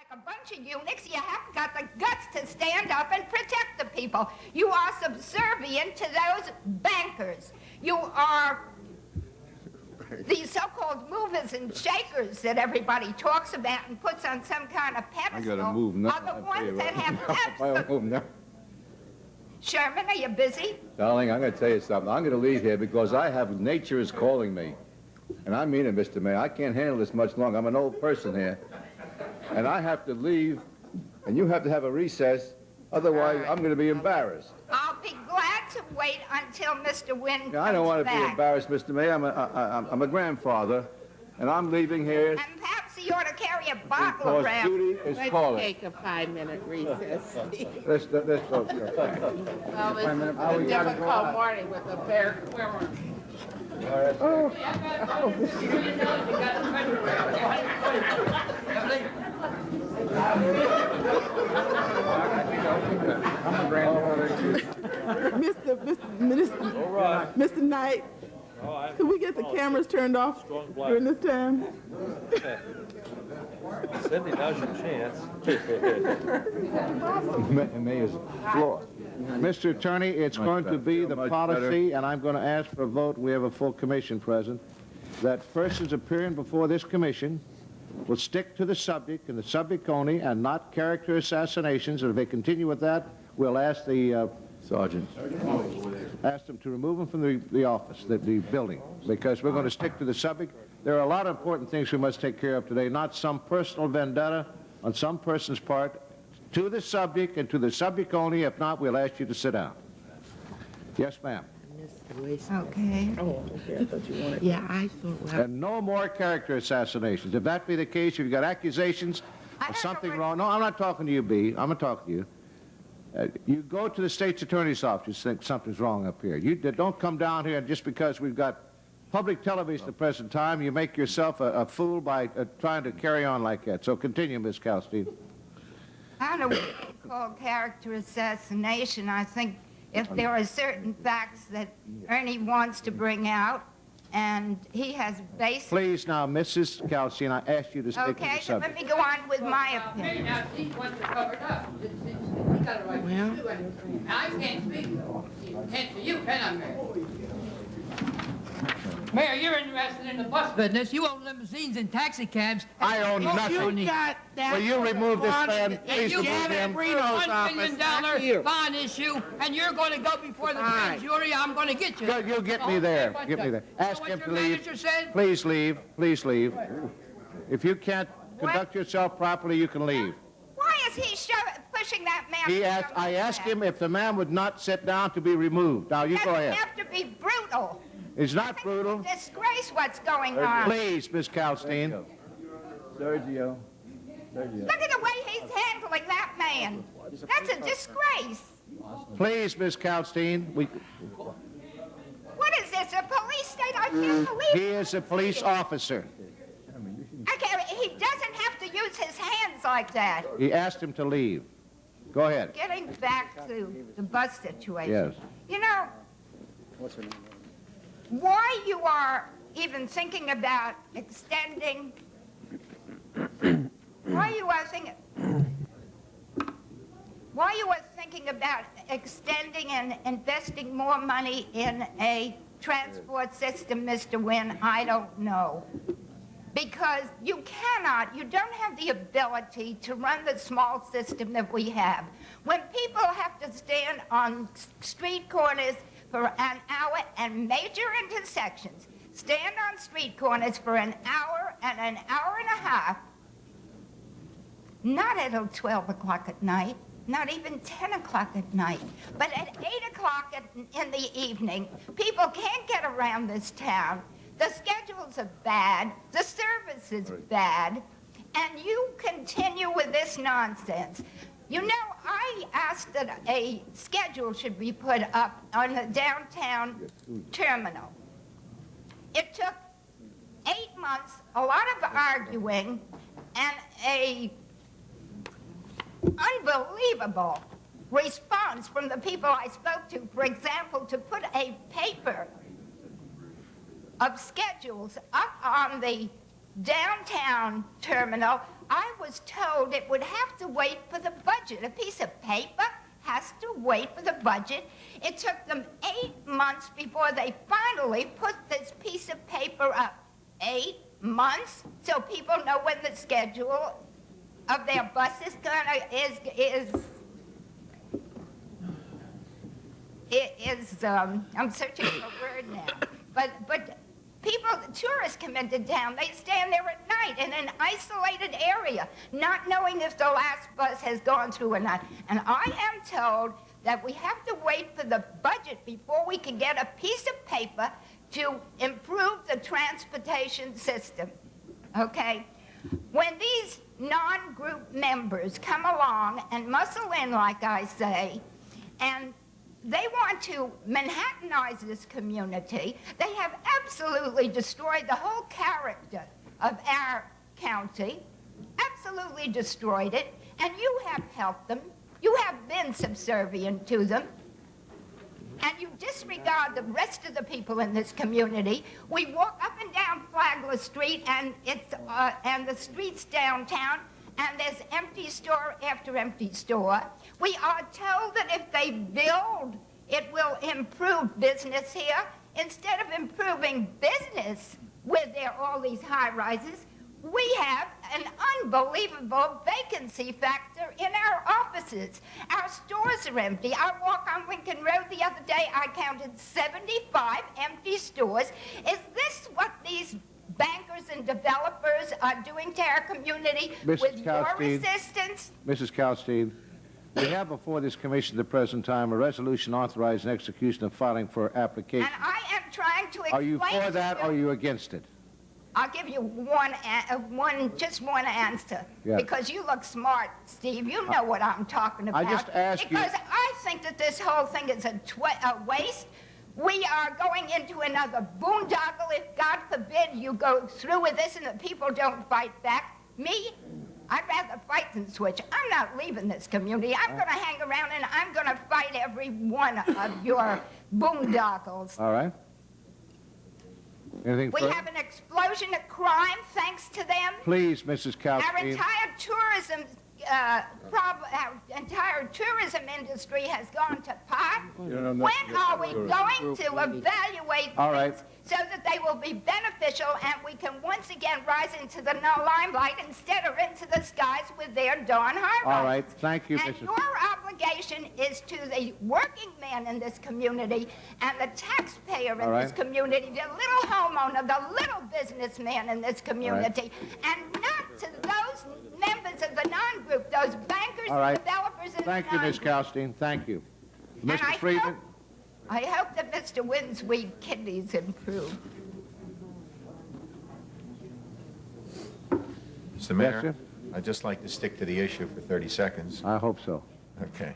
like a bunch of eunuchs. You haven't got the guts to stand up and protect the people. You are subservient to those bankers. You are these so-called movers and shakers that everybody talks about and puts on some kind of pedestal. I gotta move now. Are the ones that have I don't move now. Sherman, are you busy? Darling, I'm going to tell you something. I'm going to leave here because nature is calling me. And I mean it, Mr. Mayor. I can't handle this much longer. I'm an old person here. And I have to leave, and you have to have a recess. Otherwise, I'm going to be embarrassed. I'll be glad to wait until Mr. Wynn comes I don't want to back. be embarrassed, Mr. Mayor. I'm a grandfather, and I'm leaving here. And perhaps he ought to carry a bottle Because around. duty is Let's calling. take a 5-minute recess. Let's go. Well, it's a difficult morning with a bear swimmer. Mr. Knight, could we get the cameras turned off during this time? Cindy, now's your chance. Mayor's floor. Mr. Attorney, it's going to be the policy, and I'm going to ask for a vote. We have a full commission present, that persons appearing before this commission will stick to the subject and the subject only and not character assassinations. And if they continue with that, we'll ask the Sergeant. ask them to remove them from the office, the building, because we're going to stick to the subject. There are a lot of important things we must take care of today, not some personal vendetta on some person's part. To the subject and to the subject only. If not, we'll ask you to sit down. Yes, ma'am. Okay. Oh, okay, I thought you wanted... Yeah, I thought... Well, And no more character assassinations. If that be the case, if you've got accusations of something wrong... No, I'm not talking to you, Bea. I'm not talking to you. You go to the state's attorney's office, you think something's wrong up here. You don't come down here just because we've got public television at the present time, you make yourself a fool by trying to carry on like that. So continue, Ms. Kalstein. I don't know what you call character assassination. I think if there are certain facts that Ernie wants to bring out, and he has basis... Please now, Mrs. Kalstein, I ask you to stick to Okay, the so let subject. me go on with my opinion. Now, these ones are covered up. He got a right to do it. And I can't speak. Can't for you, can I, Mayor? Mayor, you're interested in the bus business. You own limousines and taxi cabs. I own nothing. you got that... Will you remove this man? And Please you remove have him. it Reno's $1 office, million not you. bond issue, and you're going to go before the grand jury. I'm going to get you. Good, you get me there. Get me there. Ask him to leave. Manager said? Please leave. Please leave. If you can't conduct yourself properly, you can leave. Why is he pushing that man? I asked him if the man would not sit down to be removed. Now, you go Doesn't ahead. have to be brutal. It's not brutal. Disgrace what's going on. Please, Miss Kalstein. Sergio. Look at the way he's handling that man. That's a disgrace. Please, Miss Kalstein. What is this, a police state? I can't believe He is a police officer. He doesn't have to use his hands like that. He asked him to leave. Go ahead. Getting back to the bus situation. Yes. You know, why you are even thinking about extending, why you are thinking about extending and investing more money in a transport system, Mr. Wynn, I don't know. Because you don't have the ability to run the small system that we have. When people have to stand on street corners for an hour and major intersections, stand on street corners for an hour and an hour and a half, not until 12 o'clock at night, not even 10 o'clock at night, but at 8 o'clock in the evening, people can't get around this town. The schedules are bad, the service is bad, and you continue with this nonsense. You know, I asked that a schedule should be put up on the downtown terminal. It took 8 months, a lot of arguing, and a unbelievable response from the people I spoke to. For example, to put a paper of schedules up on the downtown terminal I was told it would have to wait for the budget. A piece of paper has to wait for the budget. It took them 8 months before they finally put this piece of paper up. 8 months? So people know when the schedule of their bus is I'm searching for a word now. But people, tourists come into town, they stand there at night in an isolated area, not knowing if the last bus has gone through or not. And I am told that we have to wait for the budget before we can get a piece of paper to improve the transportation system. Okay? When these non-group members come along and muscle in, like I say, and they want to Manhattanize this community, they have absolutely destroyed the whole character of our county, absolutely destroyed it, and you have helped them. You have been subservient to them, and you disregard the rest of the people in this community. We walk up and down Flagler Street, and the streets downtown, and there's empty store after empty store. We are told that if they build, it will improve business here. Instead of improving business with all these high rises, we have an unbelievable vacancy factor in our offices. Our stores are empty. I walked on Lincoln Road the other day. I counted 75 empty stores. Is this what these bankers and developers are doing to our community with your resistance? Mrs. Kalstein, we have before this commission at the present time a resolution authorizing execution of filing for application. And I am trying to explain. Are you for that or are you against it? I'll give you just one answer. Yeah. Because you look smart, Steve. You know what I'm talking about. I just asked you. Because I think that this whole thing is a waste. We are going into another boondoggle if, God forbid, you go through with this and the people don't fight back. Me, I'd rather fight than switch. I'm not leaving this community. I'm going to hang around and I'm going to fight every one of your boondoggles. All right. Anything We further? have an explosion of crime thanks to them. Please, Mrs. Our Kalstein. entire tourism industry has gone to pot. When are we going to evaluate All right. things so that they will be beneficial and we can once again rise into the limelight instead of into the skies with their darn high All right. rises? Thank you, And Mrs. your obligation is to the working man in this community and the taxpayer in All this right. community, the little homeowner, the little businessman in this community, and not to those members of the non-group, those bankers All right. and developers in Thank the you, Ms. non-group. Kalstein. Thank you. And Mr. Friedman? I hope that Mr. Wynn's weak kidneys improve. Mr. Yes, Mayor, sir? I'd just like to stick to the issue for 30 seconds. I hope so. Okay.